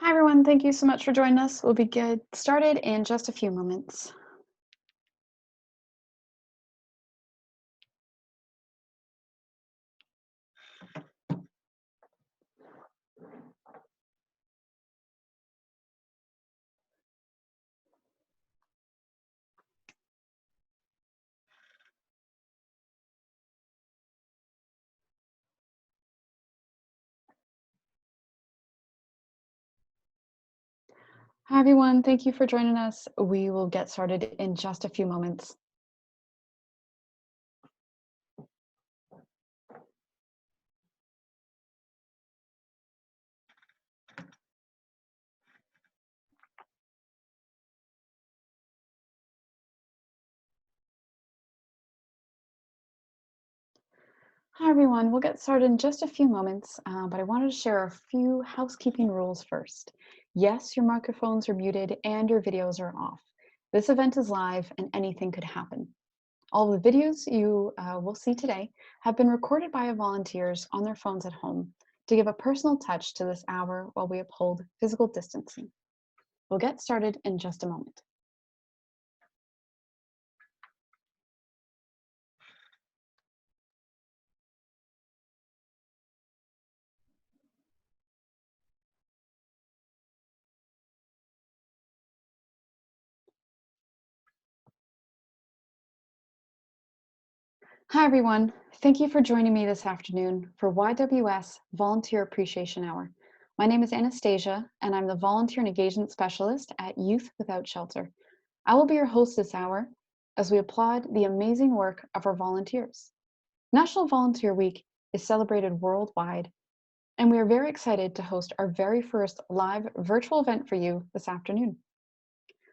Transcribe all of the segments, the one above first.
Hi, everyone. Thank you so much for joining us. We'll be get started in just a few moments. Hi, everyone. Thank you for joining us. We will get started in just a few moments. Hi, everyone. We'll get started in just a few moments, but I wanted to share a few housekeeping rules first. Yes, your microphones are muted and your videos are off. This event is live and anything could happen. All the videos you will see today have been recorded by volunteers on their phones at home to give a personal touch to this hour while we uphold physical distancing. We'll get started in just a moment. Hi, everyone. Thank you for joining me this afternoon for YWS Volunteer Appreciation Hour. My name is Anastasia, and I'm the Volunteer and Engagement Specialist at Youth Without Shelter. I will be your host this hour as we applaud the amazing work of our volunteers. National Volunteer Week is celebrated worldwide, and we are very excited to host our very first live virtual event for you this afternoon.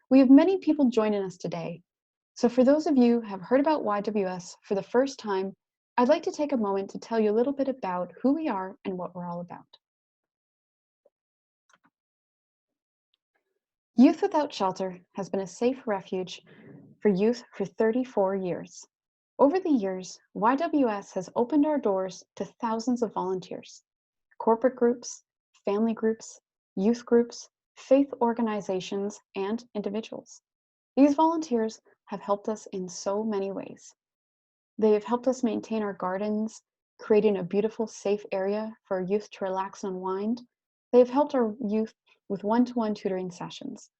We have many people joining us today. So for those of you who have heard about YWS for the first time, I'd like to take a moment to tell you a little bit about who we are and what we're all about. Youth Without Shelter has been a safe refuge for youth for 34 years. Over the years, YWS has opened our doors to thousands of volunteers, corporate groups, family groups, youth groups, faith organizations, and individuals. These volunteers have helped us in so many ways. They have helped us maintain our gardens, creating a beautiful, safe area for our youth to relax and unwind. They have helped our youth with one-to-one tutoring sessions.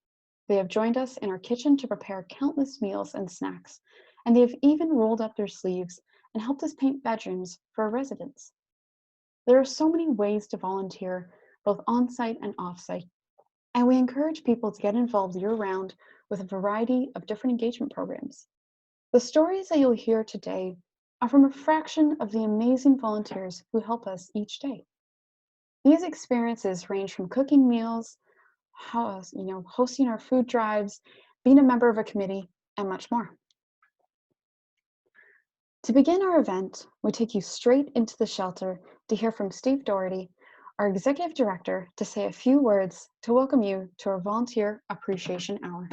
They have joined us in our kitchen to prepare countless meals and snacks, and they have even rolled up their sleeves and helped us paint bedrooms for our residents. There are so many ways to volunteer, both on-site and off-site, and we encourage people to get involved year-round with a variety of different engagement programs. The stories that you'll hear today are from a fraction of the amazing volunteers who help us each day. These experiences range from cooking meals, hosting our food drives, being a member of a committee, and much more. To begin our event, we take you straight into the shelter to hear from Steve Doherty, our Executive Director, to say a few words to welcome you to our Volunteer Appreciation Hour.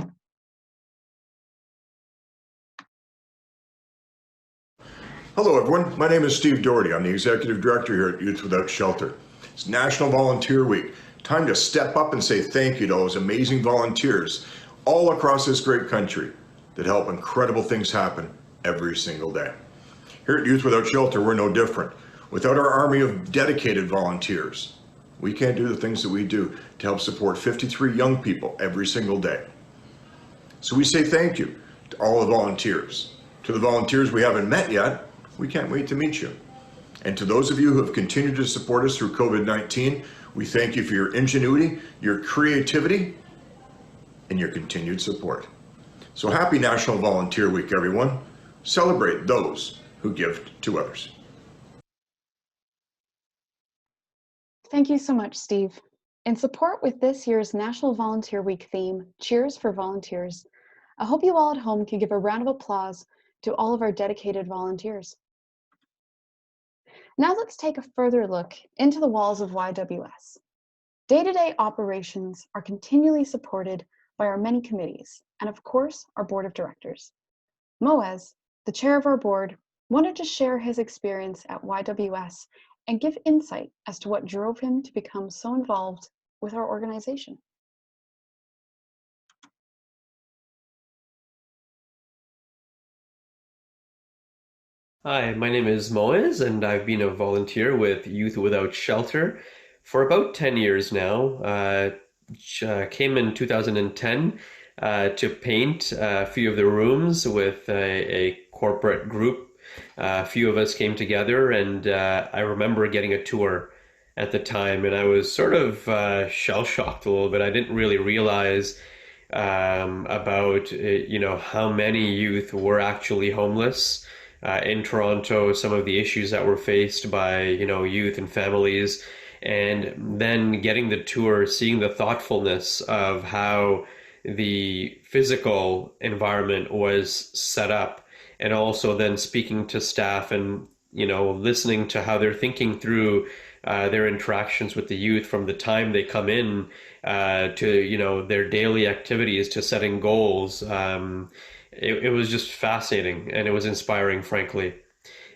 Hello, everyone. My name is Steve Doherty. I'm the Executive Director here at Youth Without Shelter. It's National Volunteer Week. Time to step up and say thank you to those amazing volunteers all across this great country that help incredible things happen every single day. Here at Youth Without Shelter, we're no different. Without our army of dedicated volunteers, we can't do the things that we do to help support 53 young people every single day. So we say thank you to all the volunteers. To the volunteers we haven't met yet, we can't wait to meet you. And to those of you who have continued to support us through COVID-19, we thank you for your ingenuity, your creativity, and your continued support. So happy National Volunteer Week, everyone. Celebrate those who give to others. Thank you so much, Steve. In support with this year's National Volunteer Week theme, Cheers for Volunteers, I hope you all at home can give a round of applause to all of our dedicated volunteers. Now let's take a further look into the walls of YWS. Day-to-day operations are continually supported by our many committees and, of course, our board of directors. Moez, the chair of our board, wanted to share his experience at YWS and give insight as to what drove him to become so involved with our organization. Hi, my name is Moez, and I've been a volunteer with Youth Without Shelter for about 10 years now. Came in 2010 to paint a few of the rooms with a corporate group. A few of us came together, and I remember getting a tour at the time, and I was sort of shell-shocked a little bit. I didn't really realize about how many youth were actually homeless in Toronto, some of the issues that were faced by youth and families, and then getting the tour, seeing the thoughtfulness of how the physical environment was set up, and also then speaking to staff and listening to how they're thinking through their interactions with the youth from the time they come in to their daily activities to setting goals. It was just fascinating and it was inspiring, frankly.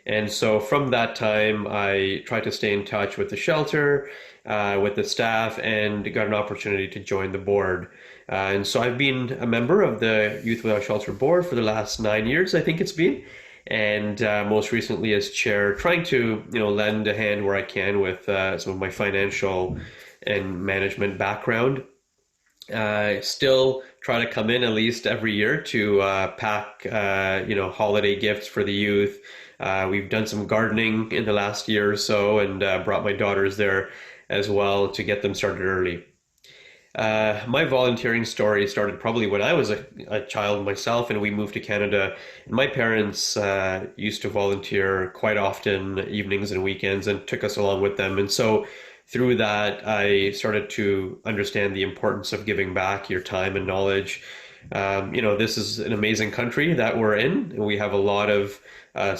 And so from that time, I tried to stay in touch with the shelter, with the staff, and got an opportunity to join the board. And so I've been a member of the Youth Without Shelter board for the last 9 years, I think it's been. And most recently as chair, trying to lend a hand where I can with some of my financial and management background. Still try to come in at least every year to pack, holiday gifts for the youth. We've done some gardening in the last year or so, and brought my daughters there as well to get them started early. My volunteering story started probably when I was a child myself, and we moved to Canada. And my parents used to volunteer quite often, evenings and weekends, and took us along with them. And so through that, I started to understand the importance of giving back your time and knowledge. This is an amazing country that we're in. We have a lot of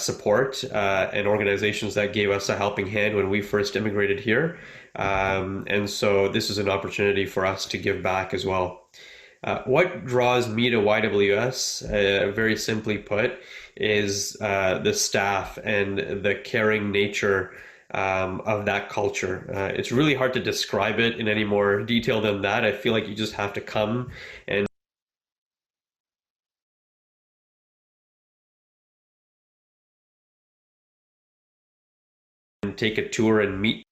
support and organizations that gave us a helping hand when we first immigrated here. And so this is an opportunity for us to give back as well. What draws me to YWS, very simply put, is the staff and the caring nature of that culture. It's really hard to describe it in any more detail than that. I feel like you just have to come and take a tour and meet.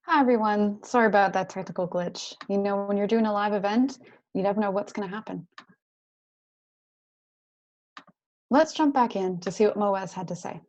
Hi, everyone. Sorry about that technical glitch. When you're doing a live event, you never know what's going to happen. Let's jump back in to see what Moez had to say.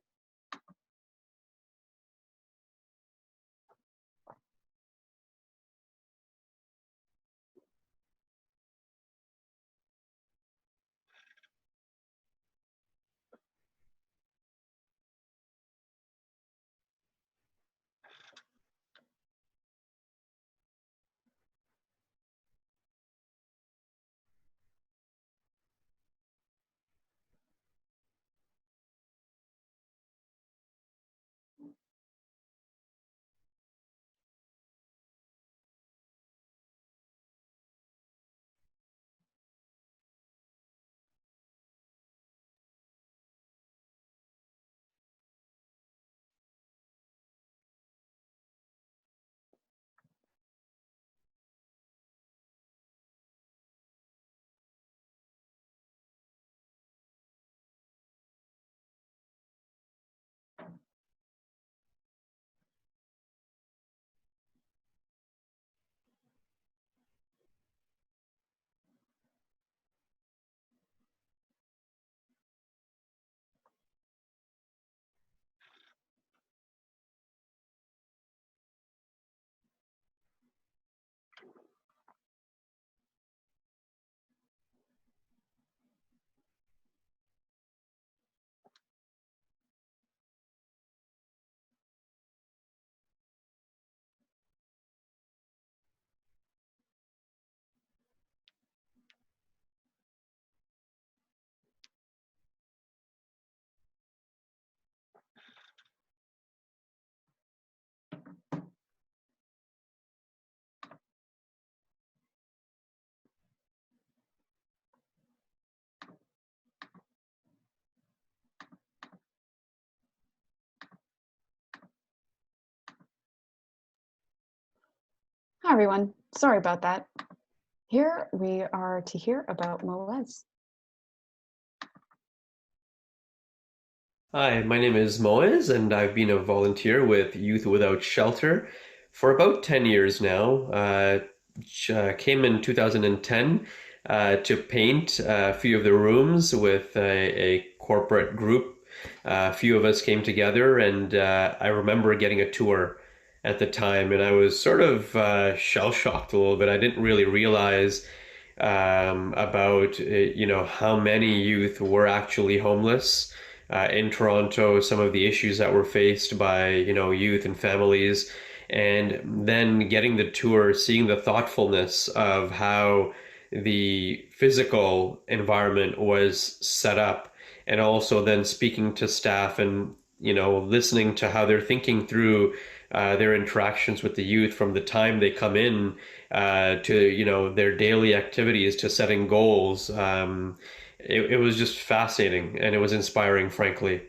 Hi everyone, sorry about that. Here we are to hear about Moez. Hi, my name is Moez, and I've been a volunteer with Youth Without Shelter for about 10 years now. Came in 2010 to paint a few of the rooms with a corporate group. A few of us came together, and I remember getting a tour at the time, and I was sort of shell-shocked a little bit. I didn't really realize about how many youth were actually homeless in Toronto, some of the issues that were faced by youth and families, and then getting the tour, seeing the thoughtfulness of how the physical environment was set up, and also then speaking to staff and listening to how they're thinking through their interactions with the youth from the time they come in to their daily activities to setting goals. It was just fascinating and it was inspiring, frankly.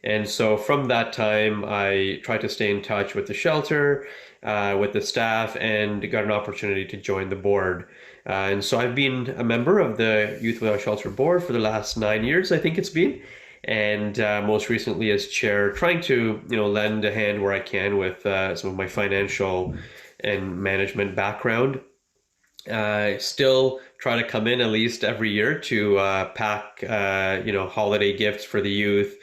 And so from that time, I tried to stay in touch with the shelter, with the staff, and got an opportunity to join the board. And so I've been a member of the Youth Without Shelter board for the last 9 years, I think it's been. And most recently as chair, trying to lend a hand where I can with some of my financial and management background. Still try to come in at least every year to pack, holiday gifts for the youth.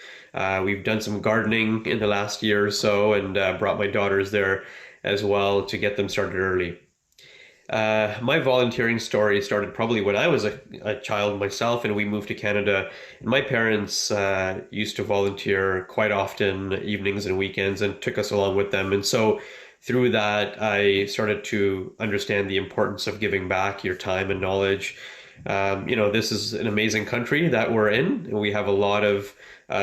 We've done some gardening in the last year or so, and brought my daughters there as well to get them started early. My volunteering story started probably when I was a child myself, and we moved to Canada. And my parents used to volunteer quite often, evenings and weekends, and took us along with them. And so through that, I started to understand the importance of giving back your time and knowledge. This is an amazing country that we're in, and we have a lot of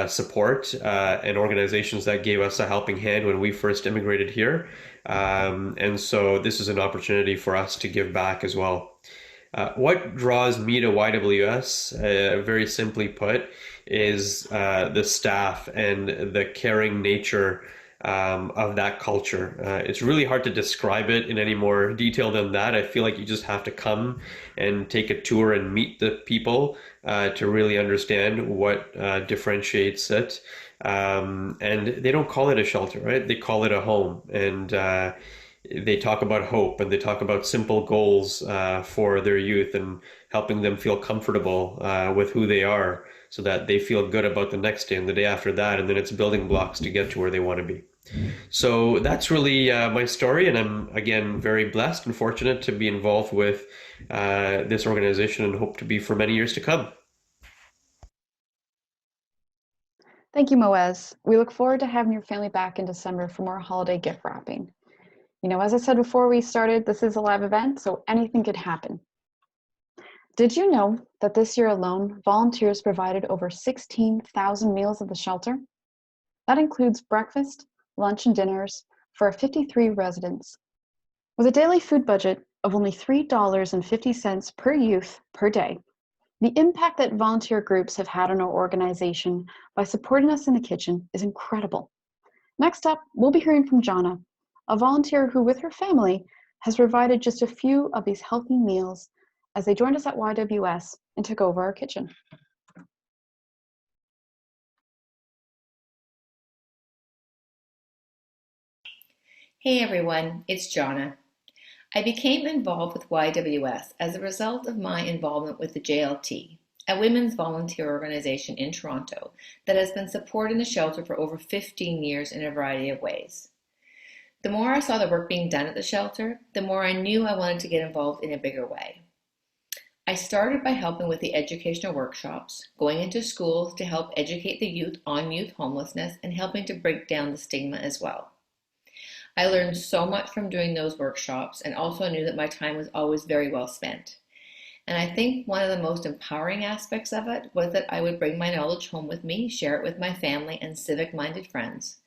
support and organizations that gave us a helping hand when we first immigrated here. And so this is an opportunity for us to give back as well. What draws me to YWS, very simply put, is the staff and the caring nature of that culture. It's really hard to describe it in any more detail than that. I feel like you just have to come and take a tour and meet the people to really understand what differentiates it. And they don't call it a shelter, right? They call it a home. And they talk about hope, and they talk about simple goals for their youth and helping them feel comfortable with who they are so that they feel good about the next day and the day after that. And then it's building blocks to get to where they want to be. So that's really my story. And I'm, again, very blessed and fortunate to be involved with this organization and hope to be for many years to come. Thank you, Moez. We look forward to having your family back in December for more holiday gift wrapping. As I said before we started, this is a live event, so anything could happen. Did you know that this year alone, volunteers provided over 16,000 meals at the shelter? That includes breakfast, lunch, and dinners for 53 residents. With a daily food budget of only $3.50 per youth per day, the impact that volunteer groups have had on our organization by supporting us in the kitchen is incredible. Next up, we'll be hearing from Jonna, a volunteer who, with her family, has provided just a few of these healthy meals as they joined us at YWS and took over our kitchen. Hey everyone, it's Jonna. I became involved with YWS as a result of my involvement with the JLT, a women's volunteer organization in Toronto that has been supporting the shelter for over 15 years in a variety of ways. The more I saw the work being done at the shelter, the more I knew I wanted to get involved in a bigger way. I started by helping with the educational workshops, going into schools to help educate the youth on youth homelessness and helping to break down the stigma as well. I learned so much from doing those workshops and also knew that my time was always very well spent. And I think one of the most empowering aspects of it was that I would bring my knowledge home with me, share it with my family and civic-minded friends.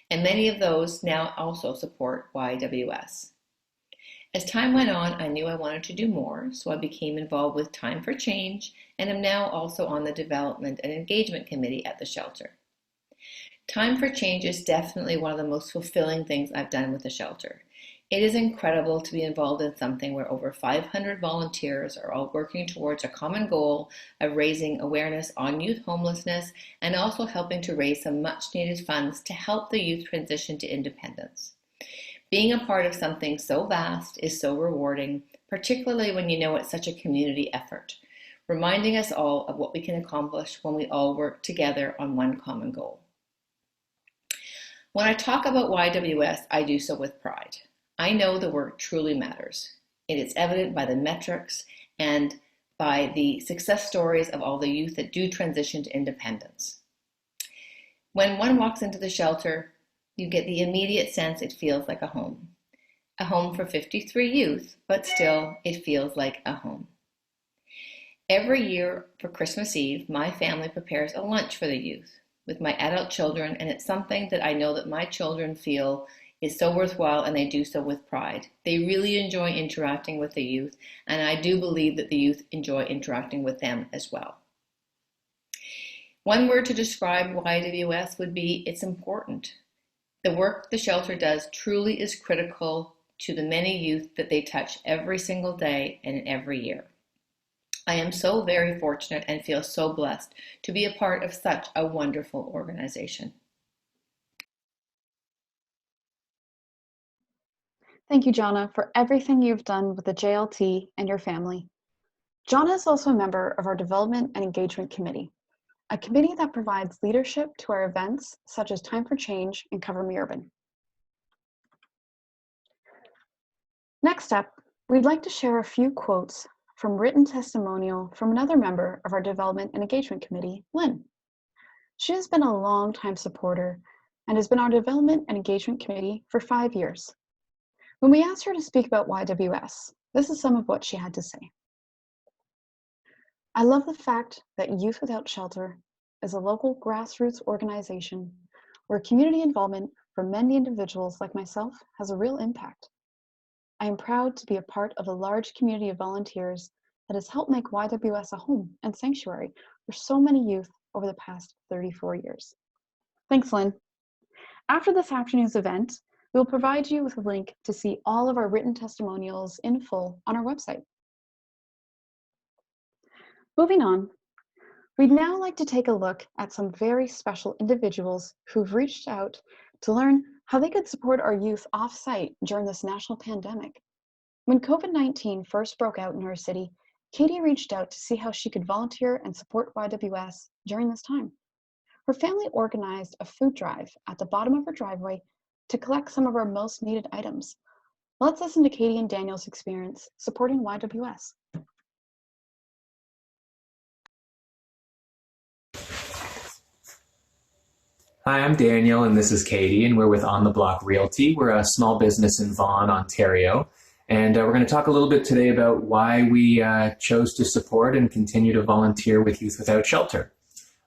And many of those now also support YWS. As time went on, I knew I wanted to do more, so I became involved with Time for Change and am now also on the Development and Engagement Committee at the shelter. Time for Change is definitely one of the most fulfilling things I've done with the shelter. It is incredible to be involved in something where over 500 volunteers are all working towards a common goal of raising awareness on youth homelessness and also helping to raise some much needed funds to help the youth transition to independence. Being a part of something so vast is so rewarding, particularly when you know it's such a community effort, reminding us all of what we can accomplish when we all work together on one common goal. When I talk about YWS, I do so with pride. I know the work truly matters. It is evident by the metrics and by the success stories of all the youth that do transition to independence. When one walks into the shelter, you get the immediate sense it feels like a home. A home for 53 youth, but still it feels like a home. Every year for Christmas Eve, my family prepares a lunch for the youth with my adult children, and it's something that I know that my children feel is so worthwhile, and they do so with pride. They really enjoy interacting with the youth, and I do believe that the youth enjoy interacting with them as well. One word to describe YWS would be it's important. The work the shelter does truly is critical to the many youth that they touch every single day and every year. I am so very fortunate and feel so blessed to be a part of such a wonderful organization. Thank you, Jonna, for everything you've done with the JLT and your family. Jonna is also a member of our Development and Engagement Committee, a committee that provides leadership to our events such as Time for Change and Cover Me Urban. Next up, we'd like to share a few quotes from written testimonial from another member of our Development and Engagement Committee, Lynn. She has been a long-time supporter and has been our Development and Engagement Committee for 5 years. When we asked her to speak about YWS, this is some of what she had to say. I love the fact that Youth Without Shelter is a local grassroots organization where community involvement for many individuals like myself has a real impact. I am proud to be a part of a large community of volunteers that has helped make YWS a home and sanctuary for so many youth over the past 34 years. Thanks, Lynn. After this afternoon's event, we will provide you with a link to see all of our written testimonials in full on our website. Moving on, we'd now like to take a look at some very special individuals who've reached out to learn how they could support our youth off-site during this national pandemic. When COVID-19 first broke out in our city, Katie reached out to see how she could volunteer and support YWS during this time. Her family organized a food drive at the bottom of her driveway to collect some of our most needed items. Let's listen to Katie and Daniel's experience supporting YWS. Hi, I'm Daniel, and this is Katie, and we're with On the Block Realty. We're a small business in Vaughan, Ontario, and we're going to talk a little bit today about why we chose to support and continue to volunteer with Youth Without Shelter.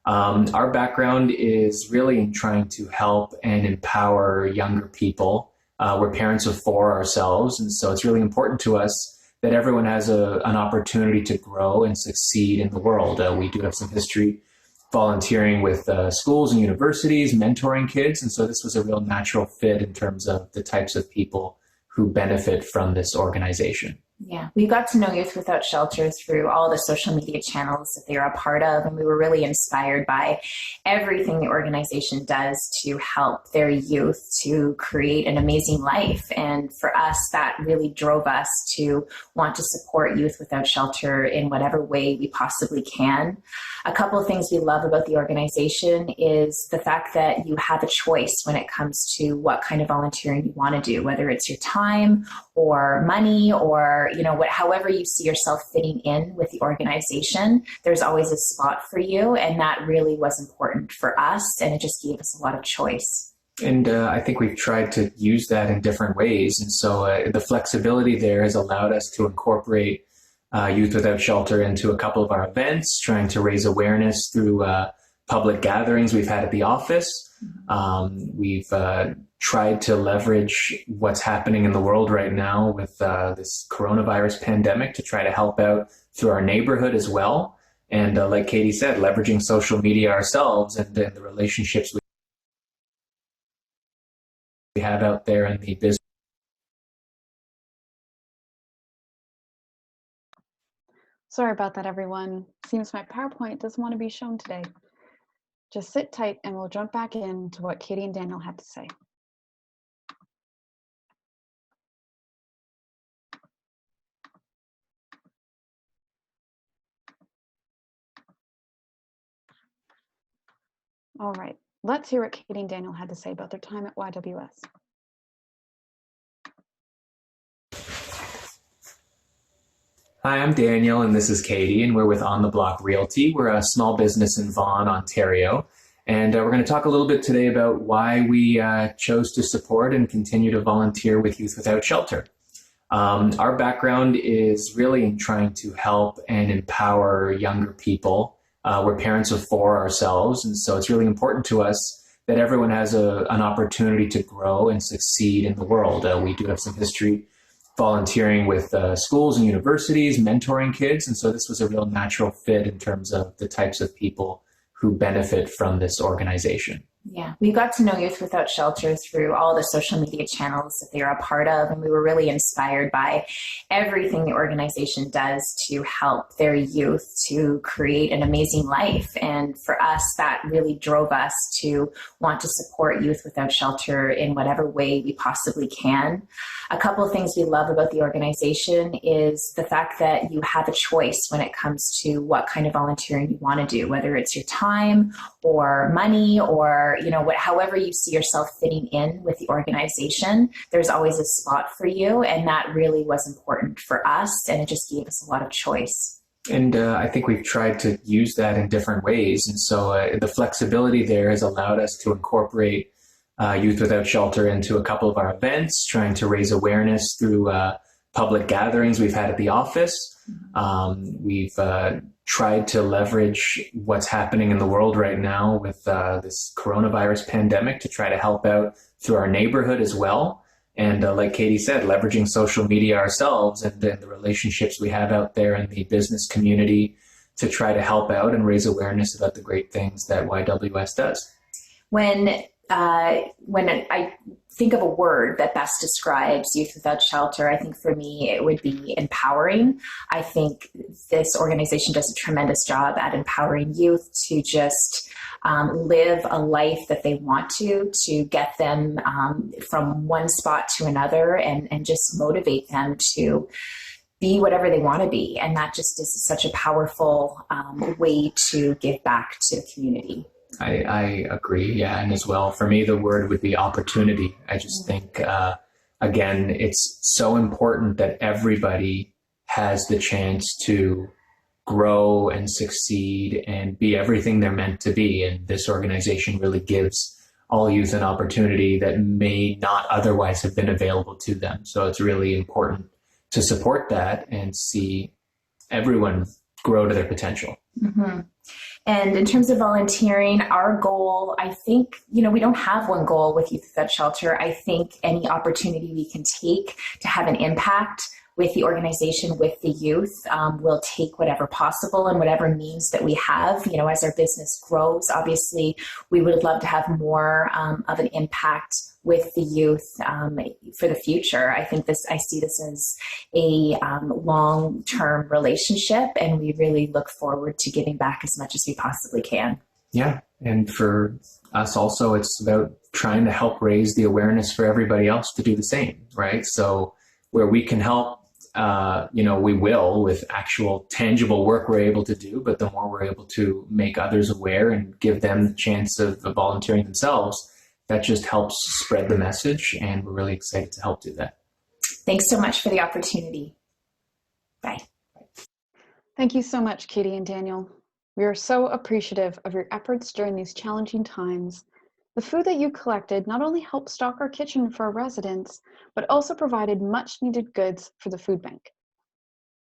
Our background is really in trying to help and empower younger people. We're parents of 4 ourselves, and so it's really important to us that everyone has an opportunity to grow and succeed in the world. We do have some history volunteering with schools and universities, mentoring kids, and so this was a real natural fit in terms of the types of people who benefit from this organization. Yeah, we got to know Youth Without Shelter through all the social media channels that they're a part of, and we were really inspired by everything the organization does to help their youth to create an amazing life. And for us, that really drove us to want to support Youth Without Shelter in whatever way we possibly can. A couple of things we love about the organization is the fact that you have a choice when it comes to what kind of volunteering you want to do, whether it's your time or money or however you see yourself fitting in with the organization, there's always a spot for you. And that really was important for us. And it just gave us a lot of choice. And I think we've tried to use that in different ways. And so the flexibility there has allowed us to incorporate Youth Without Shelter into a couple of our events, trying to raise awareness through public gatherings we've had at the office. We've tried to leverage what's happening in the world right now with this coronavirus pandemic to try to help out through our neighborhood as well. And like Katie said, leveraging social media ourselves and the relationships we have out there in the business Sorry about that, everyone. Seems my PowerPoint doesn't want to be shown today. Just sit tight and we'll jump back into what Katie and Daniel had to say. All right, let's hear what Katie and Daniel had to say about their time at YWS. Hi, I'm Daniel, and this is Katie, and we're with On the Block Realty. We're a small business in Vaughan, Ontario, and we're going to talk a little bit today about why we chose to support and continue to volunteer with Youth Without Shelter. Our background is really in trying to help and empower younger people. We're parents of 4 ourselves, and so it's really important to us that everyone has an opportunity to grow and succeed in the world. We do have some history volunteering with schools and universities, mentoring kids, and so this was a real natural fit in terms of the types of people who benefit from this organization. Yeah, we got to know Youth Without Shelter through all the social media channels that they are a part of, and we were really inspired by everything the organization does to help their youth to create an amazing life. And for us, that really drove us to want to support Youth Without Shelter in whatever way we possibly can. A couple of things we love about the organization is the fact that you have a choice when it comes to what kind of volunteering you want to do, whether it's your time or money or however you see yourself fitting in with the organization. There's always a spot for you, and that really was important for us, and it just gave us a lot of choice. And I think we've tried to use that in different ways, and so the flexibility there has allowed us to incorporate Youth Without Shelter into a couple of our events, trying to raise awareness through public gatherings we've had at the office. We've tried to leverage what's happening in the world right now with this coronavirus pandemic to try to help out through our neighborhood as well. And like Katie said, leveraging social media ourselves and the relationships we have out there in the business community to try to help out and raise awareness about the great things that YWS does. When I think of a word that best describes Youth Without Shelter, I think for me it would be empowering. I think this organization does a tremendous job at empowering youth to just live a life that they want to get them from one spot to another and just motivate them to be whatever they want to be. And that just is such a powerful way to give back to the community. I agree, yeah, and as well, for me, the word would be opportunity. I just think, again, it's so important that everybody has the chance to grow and succeed and be everything they're meant to be, and this organization really gives all youth an opportunity that may not otherwise have been available to them. So it's really important to support that and see everyone grow to their potential. Mm-hmm. And in terms of volunteering, our goal, I think, we don't have one goal with Youth Without Shelter. I think any opportunity we can take to have an impact with the organization, with the youth, we'll take whatever possible and whatever means that we have. As our business grows, obviously, we would love to have more of an impact with the youth for the future. I see this as a long-term relationship, and we really look forward to giving back as much as we possibly can. Yeah, and for us also, it's about trying to help raise the awareness for everybody else to do the same, right? So where we can help, we will with actual tangible work we're able to do, but the more we're able to make others aware and give them the chance of volunteering themselves, that just helps spread the message, and we're really excited to help do that. Thanks so much for the opportunity. Bye. Thank you so much, Katie and Daniel. We are so appreciative of your efforts during these challenging times. The food that you collected not only helped stock our kitchen for our residents, but also provided much needed goods for the food bank.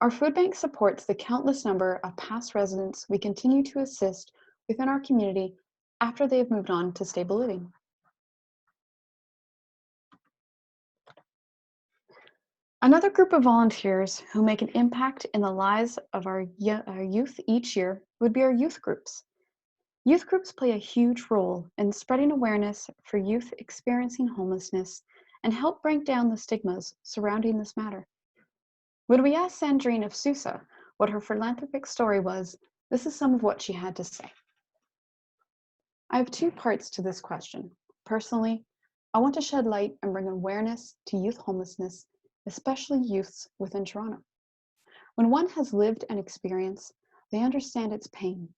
Our food bank supports the countless number of past residents we continue to assist within our community after they have moved on to stable living. Another group of volunteers who make an impact in the lives of our youth each year would be our youth groups. Youth groups play a huge role in spreading awareness for youth experiencing homelessness and help break down the stigmas surrounding this matter. When we asked Sandrine of Sousa what her philanthropic story was, this is some of what she had to say. I have two parts to this question. Personally, I want to shed light and bring awareness to youth homelessness, especially youths within Toronto. When one has lived an experience, they understand its pain.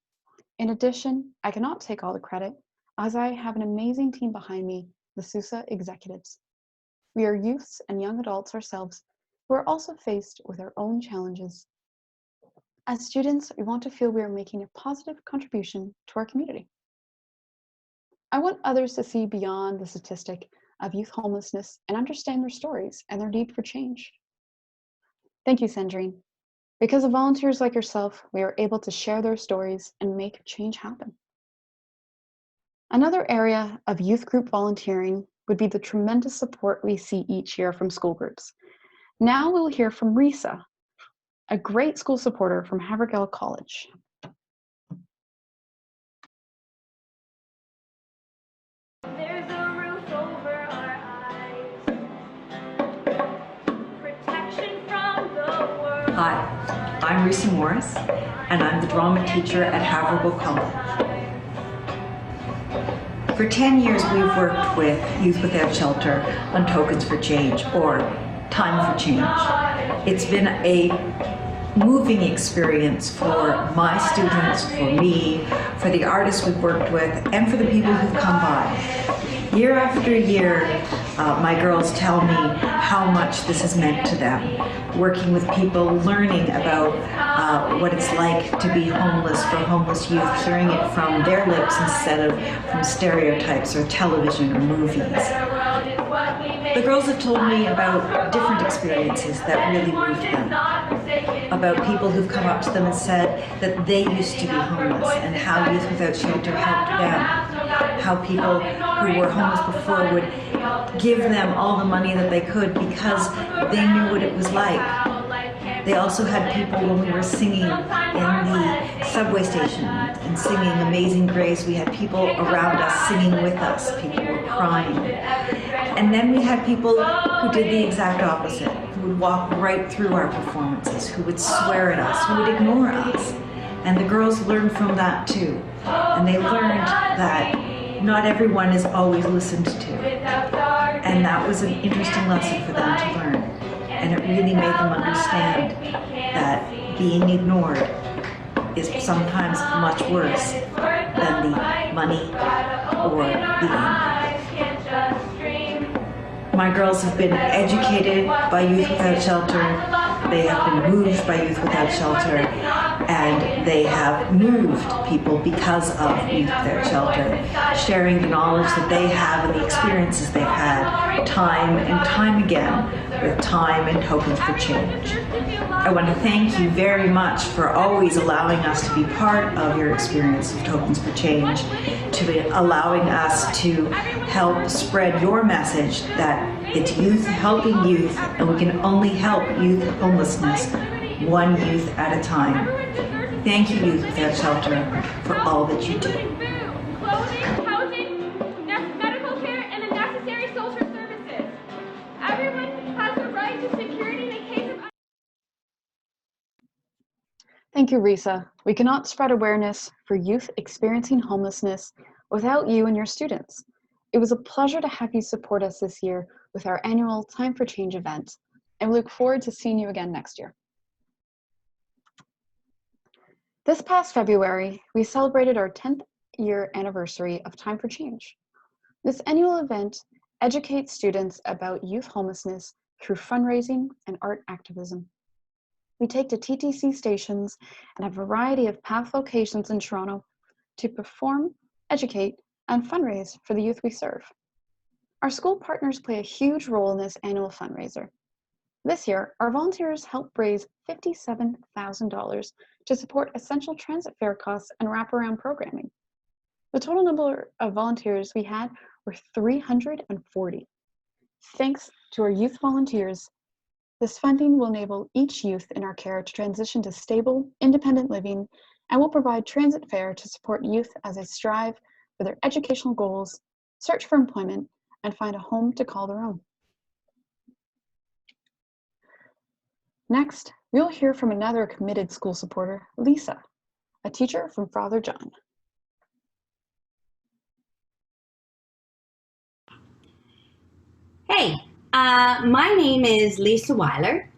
In addition, I cannot take all the credit, as I have an amazing team behind me, the SUSA executives. We are youths and young adults ourselves who are also faced with our own challenges. As students, we want to feel we are making a positive contribution to our community. I want others to see beyond the statistic of youth homelessness and understand their stories and their need for change. Thank you, Sandrine. Because of volunteers like yourself, we are able to share their stories and make change happen. Another area of youth group volunteering would be the tremendous support we see each year from school groups. Now we'll hear from Risa, a great school supporter from Havergal College. There's a roof over our eyes, protection from the world. Hi, I'm Risa Moez, and I'm the drama teacher at Havergal College. For 10 years, we've worked with Youth Without Shelter on Tokens for Change, or Time for Change. It's been a moving experience for my students, for me, for the artists we've worked with, and for the people who've come by. Year after year, my girls tell me how much this has meant to them. Working with people, learning about what it's like to be homeless for homeless youth, hearing it from their lips instead of from stereotypes or television or movies. The girls have told me about different experiences that really moved them. About people who've come up to them and said that they used to be homeless and how Youth Without Shelter helped them. How people who were homeless before would give them all the money that they could because they knew what it was like. They also had people when we were singing in the subway station and singing Amazing Grace. We had people around us singing with us. People were crying. And then we had people who did the exact opposite, who would walk right through our performances, who would swear at us, who would ignore us. And the girls learned from that too. And they learned that not everyone is always listened to. And that was an interesting lesson for them to learn. And it really made them understand that being ignored is sometimes much worse than the money or the anger. My girls have been educated by Youth Without Shelter, they have been moved by Youth Without Shelter, and they have moved people because of Youth Without Shelter, sharing the knowledge that they have and the experiences they've had time and time again with Time and Tokens for Change. I want to thank you very much for always allowing us to be part of your experience of Tokens for Change, to allowing us to help spread your message that it's youth helping youth, and we can only help youth homelessness one youth at a time. Thank you, Youth Without Shelter, for all that you do. Clothing, housing, medical care, and the necessary social services. Everyone has the right to security in the case of... Thank you, Risa. We cannot spread awareness for youth experiencing homelessness without you and your students. It was a pleasure to have you support us this year with our annual Time for Change event, and we look forward to seeing you again next year. This past February, we celebrated our 10th year anniversary of Time for Change. This annual event educates students about youth homelessness through fundraising and art activism. We take to TTC stations and a variety of path locations in Toronto to perform, educate, and fundraise for the youth we serve. Our school partners play a huge role in this annual fundraiser. This year, our volunteers helped raise $57,000 to support essential transit fare costs and wraparound programming. The total number of volunteers we had were 340. Thanks to our youth volunteers, this funding will enable each youth in our care to transition to stable, independent living, and will provide transit fare to support youth as they strive for their educational goals, search for employment, and find a home to call their own. Next, We'll hear from another committed school supporter, Lisa, a teacher from Father John. Hey, my name is Lisa Weiler,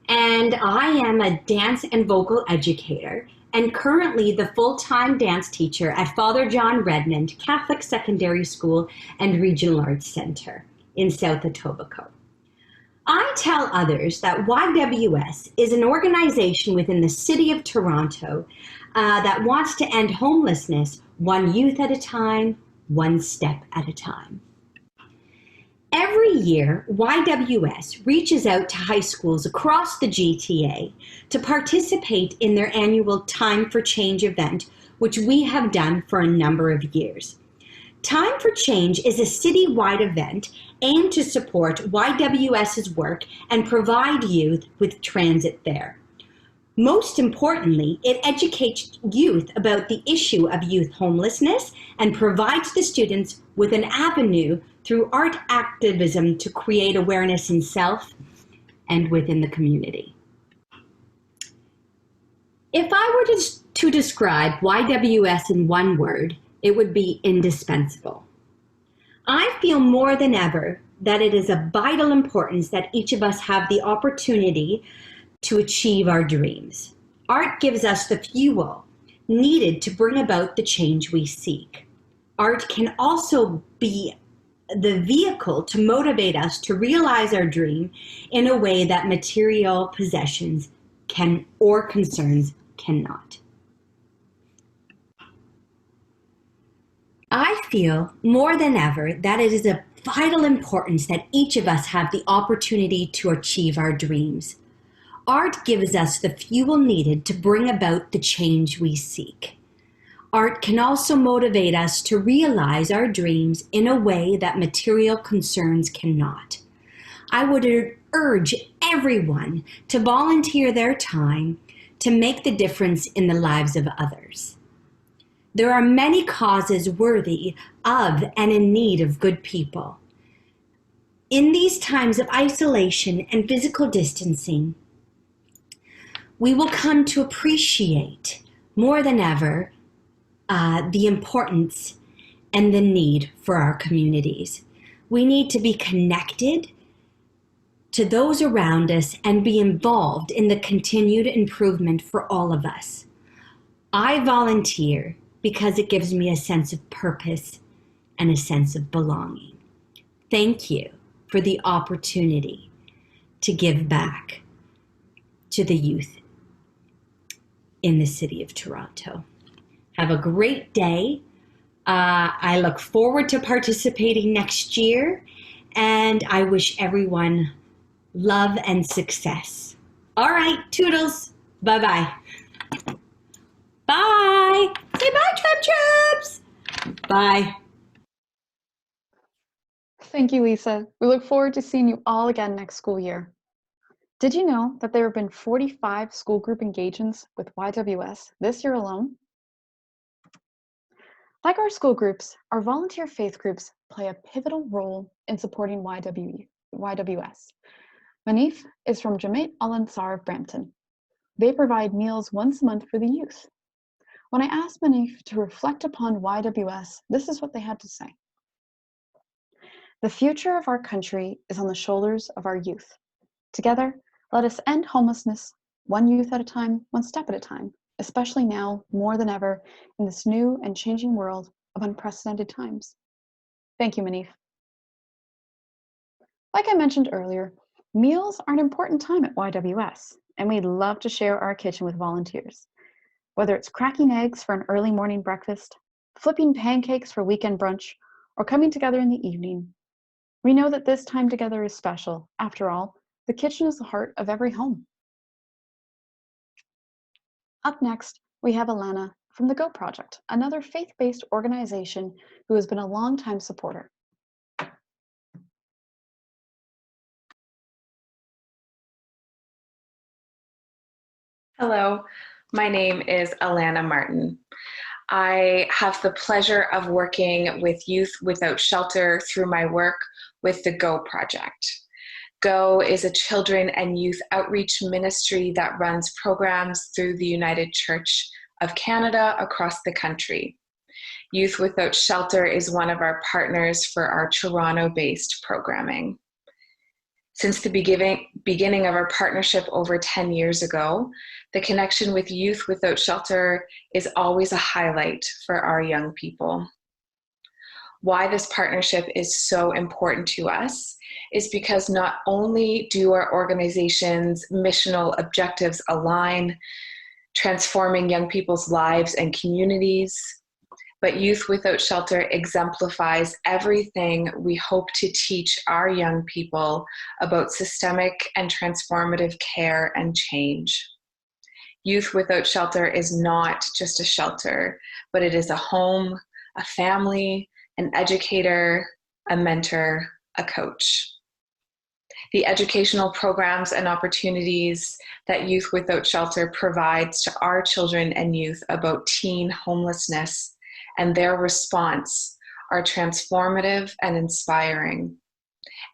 and I am a dance and vocal educator and currently the full-time dance teacher at Father John Redmond Catholic Secondary School and Regional Arts Center in South Etobicoke. I tell others that YWS is an organization within the City of Toronto that wants to end homelessness one youth at a time, one step at a time. Every year, YWS reaches out to high schools across the GTA to participate in their annual Time for Change event, which we have done for a number of years. Time for Change is a city-wide event aimed to support YWS's work and provide youth with transit there. Most importantly, it educates youth about the issue of youth homelessness and provides the students with an avenue through art activism to create awareness in self and within the community. If I were to describe YWS in one word, it would be indispensable. I feel more than ever that it is of vital importance that each of us have the opportunity to achieve our dreams. Art gives us the fuel needed to bring about the change we seek. Art can also be the vehicle to motivate us to realize our dream in a way that material possessions can or concerns cannot. I feel more than ever that it is of vital importance that each of us have the opportunity to achieve our dreams. Art gives us the fuel needed to bring about the change we seek. Art can also motivate us to realize our dreams in a way that material concerns cannot. I would urge everyone to volunteer their time to make the difference in the lives of others. There are many causes worthy of and in need of good people. In these times of isolation and physical distancing, we will come to appreciate more than ever the importance and the need for our communities. We need to be connected to those around us and be involved in the continued improvement for all of us. I volunteer because it gives me a sense of purpose and a sense of belonging. Thank you for the opportunity to give back to the youth in the City of Toronto. Have a great day. I look forward to participating next year, and I wish everyone love and success. All right, toodles. Bye-bye. Bye. Say bye, Trip-Trips. Bye. Thank you, Lisa. We look forward to seeing you all again next school year. Did you know that there have been 45 school group engagements with YWS this year alone? Like our school groups, our volunteer faith groups play a pivotal role in supporting YWS. Manif is from Jamaat Al-Ansar of Brampton. They provide meals once a month for the youth. When I asked Manif to reflect upon YWS, this is what they had to say. The future of our country is on the shoulders of our youth. Together, let us end homelessness, one youth at a time, one step at a time, especially now more than ever in this new and changing world of unprecedented times. Thank you, Manif. Like I mentioned earlier, meals are an important time at YWS, and we'd love to share our kitchen with volunteers. Whether it's cracking eggs for an early morning breakfast, flipping pancakes for weekend brunch, or coming together in the evening, we know that this time together is special. After all, the kitchen is the heart of every home. Up next, we have Alana from the GO Project, another faith-based organization who has been a longtime supporter. Hello, my name is Alana Martin. I have the pleasure of working with Youth Without Shelter through my work with the GO Project. GO is a children and youth outreach ministry that runs programs through the United Church of Canada across the country. Youth Without Shelter is one of our partners for our Toronto-based programming. Since the beginning of our partnership over 10 years ago, the connection with Youth Without Shelter is always a highlight for our young people. Why this partnership is so important to us is because not only do our organization's missional objectives align, transforming young people's lives and communities, but Youth Without Shelter exemplifies everything we hope to teach our young people about systemic and transformative care and change. Youth Without Shelter is not just a shelter, but it is a home, a family, an educator, a mentor, a coach. The educational programs and opportunities that Youth Without Shelter provides to our children and youth about teen homelessness and their response are transformative and inspiring.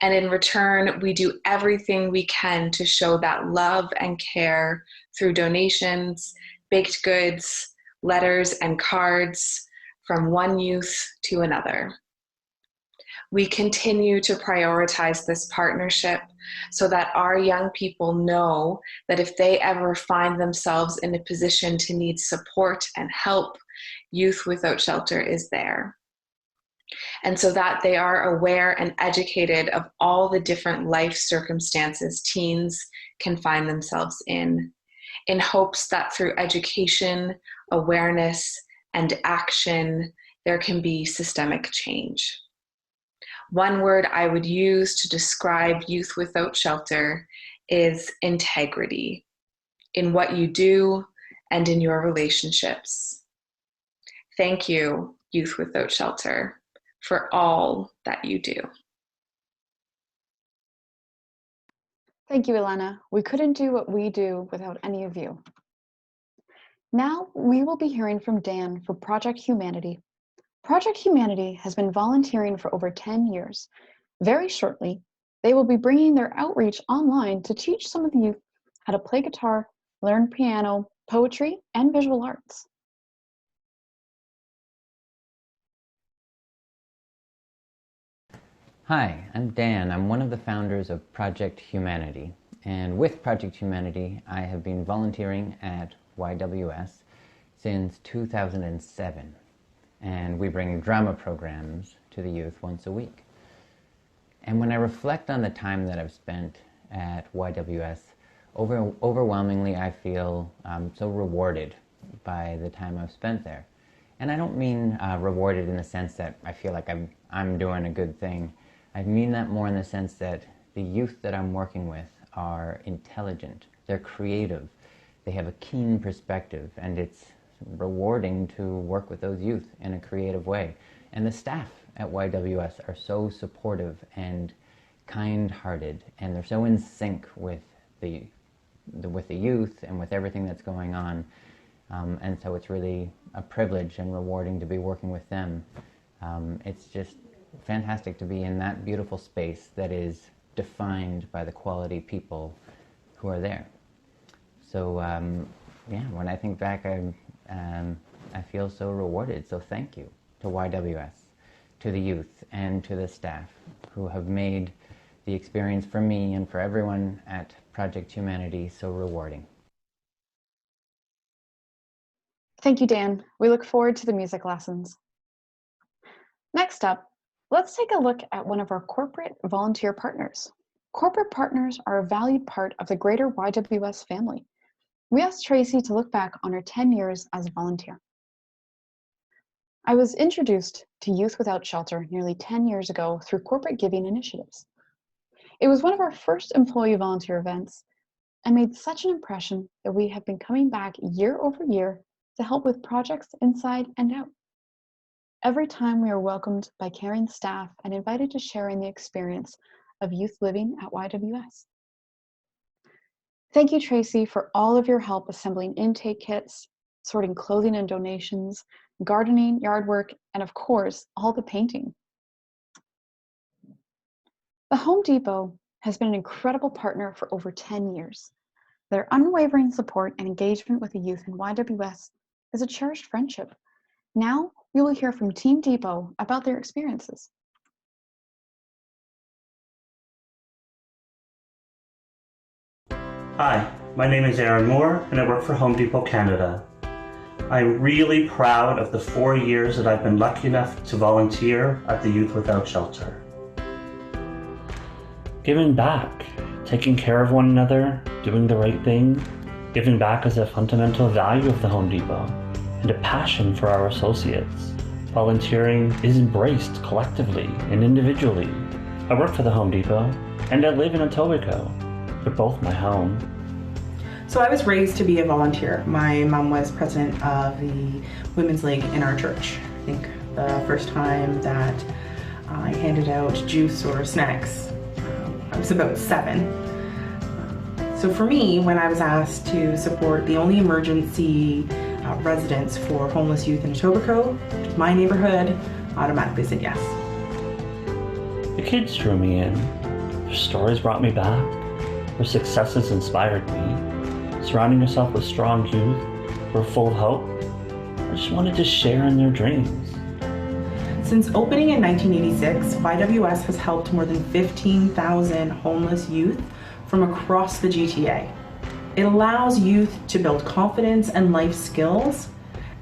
And in return, we do everything we can to show that love and care through donations, baked goods, letters, and cards from one youth to another. We continue to prioritize this partnership so that our young people know that if they ever find themselves in a position to need support and help, Youth Without Shelter is there. And so that they are aware and educated of all the different life circumstances teens can find themselves in hopes that through education, awareness, and action, there can be systemic change. One word I would use to describe Youth Without Shelter is integrity in what you do and in your relationships. Thank you, Youth Without Shelter, for all that you do. Thank you, Alana. We couldn't do what we do without any of you. Now we will be hearing from Dan for Project Humanity. Project Humanity has been volunteering for over 10 years. Very shortly, they will be bringing their outreach online to teach some of the youth how to play guitar, learn piano, poetry, and visual arts. Hi, I'm Dan. I'm one of the founders of Project Humanity. And with Project Humanity, I have been volunteering at YWS since 2007. And we bring drama programs to the youth once a week. And when I reflect on the time that I've spent at YWS, overwhelmingly I feel so rewarded by the time I've spent there. And I don't mean rewarded in the sense that I feel like I'm doing a good thing. I mean that more in the sense that the youth that I'm working with are intelligent, they're creative, they have a keen perspective, and it's rewarding to work with those youth in a creative way. And the staff at YWS are so supportive and kind-hearted, and they're so in sync with the youth and with everything that's going on. And so it's really a privilege and rewarding to be working with them. It's just fantastic to be in that beautiful space that is defined by the quality people who are there. So yeah, when I think back, I feel so rewarded. So thank you to YWS, to the youth, and to the staff who have made the experience for me and for everyone at Project Humanity so rewarding. Thank you, Dan. We look forward to the music lessons. Next up, let's take a look at one of our corporate volunteer partners. Corporate partners are a valued part of the greater YWS family. We asked Tracy to look back on her 10 years as a volunteer. I was introduced to Youth Without Shelter nearly 10 years ago through corporate giving initiatives. It was one of our first employee volunteer events and made such an impression that we have been coming back year over year to help with projects inside and out. Every time we are welcomed by caring staff and invited to share in the experience of youth living at YWS. Thank you, Tracy, for all of your help assembling intake kits, sorting clothing and donations, gardening, yard work, and of course, all the painting. The Home Depot has been an incredible partner for over 10 years. Their unwavering support and engagement with the youth in YWS is a cherished friendship. Now, we will hear from Team Depot about their experiences. Hi, my name is Aaron Moore and I work for Home Depot Canada. I'm really proud of the 4 years that I've been lucky enough to volunteer at the Youth Without Shelter. Giving back, taking care of one another, doing the right thing, giving back is a fundamental value of the Home Depot and a passion for our associates. Volunteering is embraced collectively and individually. I work for the Home Depot and I live in Etobicoke. They're both my home. So I was raised to be a volunteer. My mom was president of the Women's League in our church. I think the first time that I handed out juice or snacks, I was about 7. So for me, when I was asked to support the only emergency residence for homeless youth in Etobicoke, which is my neighborhood, automatically said yes. The kids drew me in. Their stories brought me back. Their successes inspired me. Surrounding yourself with strong youth who are full of hope, I just wanted to share in their dreams. Since opening in 1986, YWS has helped more than 15,000 homeless youth from across the GTA. It allows youth to build confidence and life skills,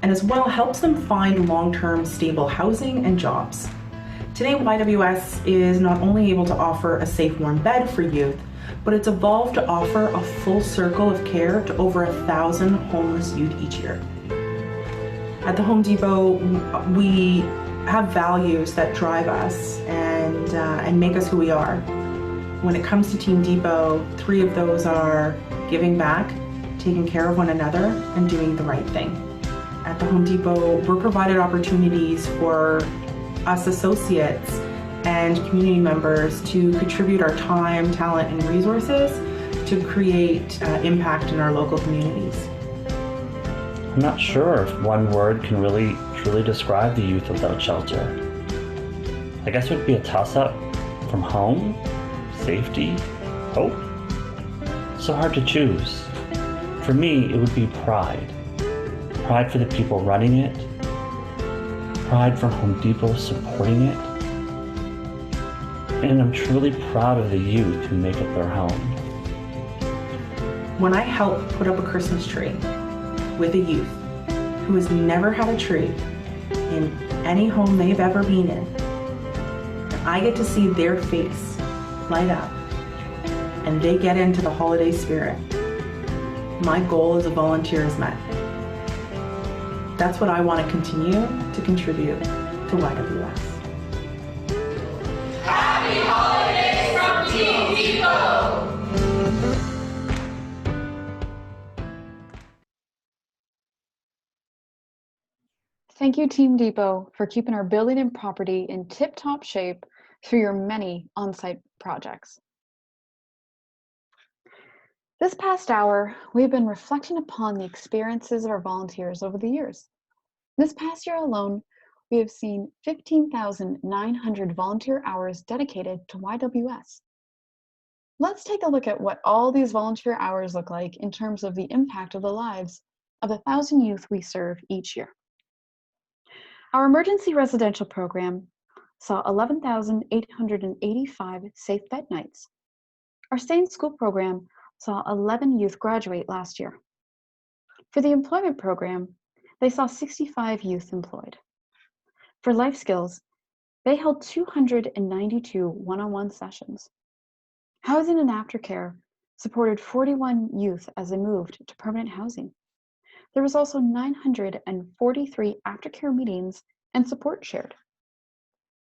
and as well helps them find long-term stable housing and jobs. Today, YWS is not only able to offer a safe, warm bed for youth, but it's evolved to offer a full circle of care to over 1,000 homeless youth each year. At the Home Depot, we have values that drive us and make us who we are. When it comes to Team Depot, 3 of those are giving back, taking care of one another, and doing the right thing. At the Home Depot, we're provided opportunities for us associates and community members to contribute our time, talent, and resources to create impact in our local communities. I'm not sure if one word can really truly describe the Youth Without Shelter. I guess it would be a toss-up from home, safety, hope. So hard to choose. For me, it would be pride. Pride for the people running it, pride for Home Depot supporting it, and I'm truly proud of the youth who make it their home. When I help put up a Christmas tree with a youth who has never had a tree in any home they've ever been in, and I get to see their face light up and they get into the holiday spirit, my goal as a volunteer is met. That's what I want to continue to contribute to YWS. Happy holidays from Team Depot! Thank you, Team Depot, for keeping our building and property in tip-top shape through your many on-site projects. This past hour, we've been reflecting upon the experiences of our volunteers over the years. This past year alone, we have seen 15,900 volunteer hours dedicated to YWS. Let's take a look at what all these volunteer hours look like in terms of the impact of the lives of the 1,000 youth we serve each year. Our emergency residential program saw 11,885 safe bed nights. Our Stay in School program saw 11 youth graduate last year. For the employment program, they saw 65 youth employed. For life skills, they held 292 one-on-one sessions. Housing and aftercare supported 41 youth as they moved to permanent housing. There was also 943 aftercare meetings and support shared.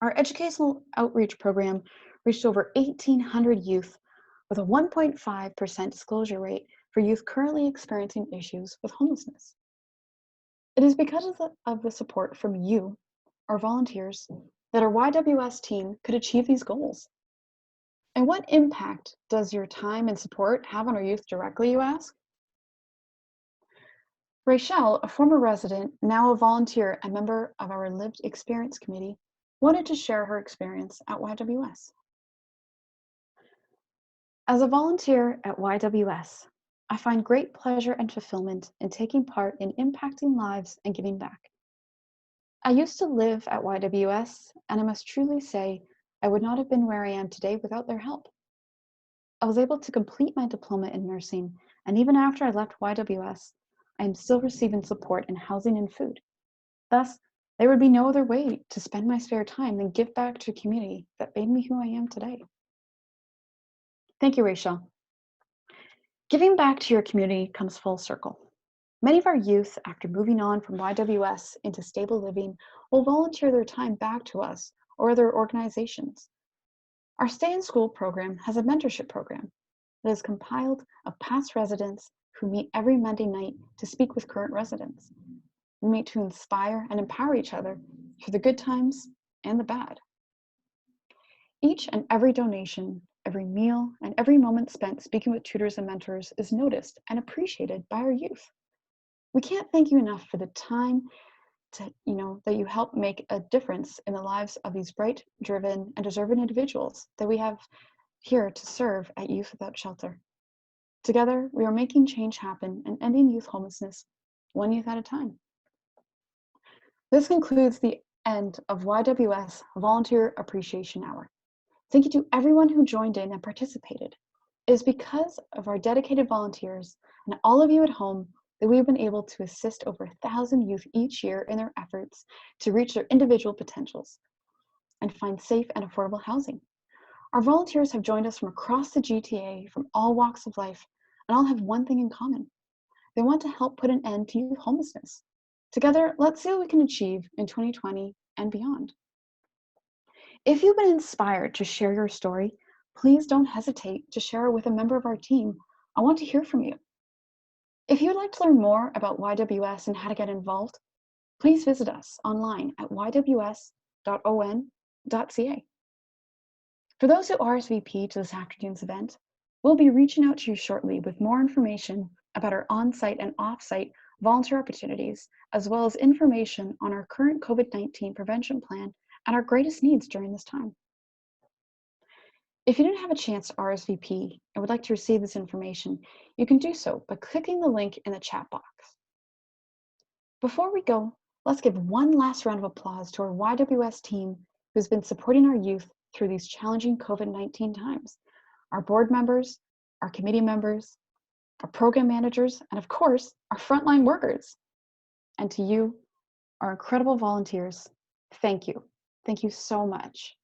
Our educational outreach program reached over 1,800 youth with a 1.5% disclosure rate for youth currently experiencing issues with homelessness. It is because of the support from you, our volunteers, that our YWS team could achieve these goals. And what impact does your time and support have on our youth directly, you ask? Rachel, a former resident, now a volunteer and member of our Lived Experience Committee, wanted to share her experience at YWS. As a volunteer at YWS, I find great pleasure and fulfillment in taking part in impacting lives and giving back. I used to live at YWS, and I must truly say I would not have been where I am today without their help. I was able to complete my diploma in nursing, and even after I left YWS, I am still receiving support in housing and food. Thus, there would be no other way to spend my spare time than give back to a community that made me who I am today. Thank you, Rachel. Giving back to your community comes full circle. Many of our youth, after moving on from YWS into stable living, will volunteer their time back to us or other organizations. Our Stay in School program has a mentorship program that is compiled of past residents who meet every Monday night to speak with current residents. We meet to inspire and empower each other through the good times and the bad. Each and every donation, every meal, and every moment spent speaking with tutors and mentors is noticed and appreciated by our youth. We can't thank you enough for the time that you help make a difference in the lives of these bright, driven, and deserving individuals that we have here to serve at Youth Without Shelter. Together, we are making change happen and ending youth homelessness one youth at a time. This concludes the end of YWS Volunteer Appreciation Hour. Thank you to everyone who joined in and participated. It is because of our dedicated volunteers and all of you at home that we've been able to assist over 1,000 youth each year in their efforts to reach their individual potentials and find safe and affordable housing. Our volunteers have joined us from across the GTA, from all walks of life, and all have one thing in common. They want to help put an end to youth homelessness. Together, let's see what we can achieve in 2020 and beyond. If you've been inspired to share your story, please don't hesitate to share it with a member of our team. I want to hear from you. If you'd like to learn more about YWS and how to get involved, please visit us online at yws.on.ca. For those who RSVP to this afternoon's event, we'll be reaching out to you shortly with more information about our on-site and off-site volunteer opportunities, as well as information on our current COVID-19 prevention plan and our greatest needs during this time. If you didn't have a chance to RSVP and would like to receive this information, you can do so by clicking the link in the chat box. Before we go, let's give one last round of applause to our YWS team who's been supporting our youth through these challenging COVID-19 times. Our board members, our committee members, our program managers, and of course, our frontline workers. And to you, our incredible volunteers, thank you. Thank you so much.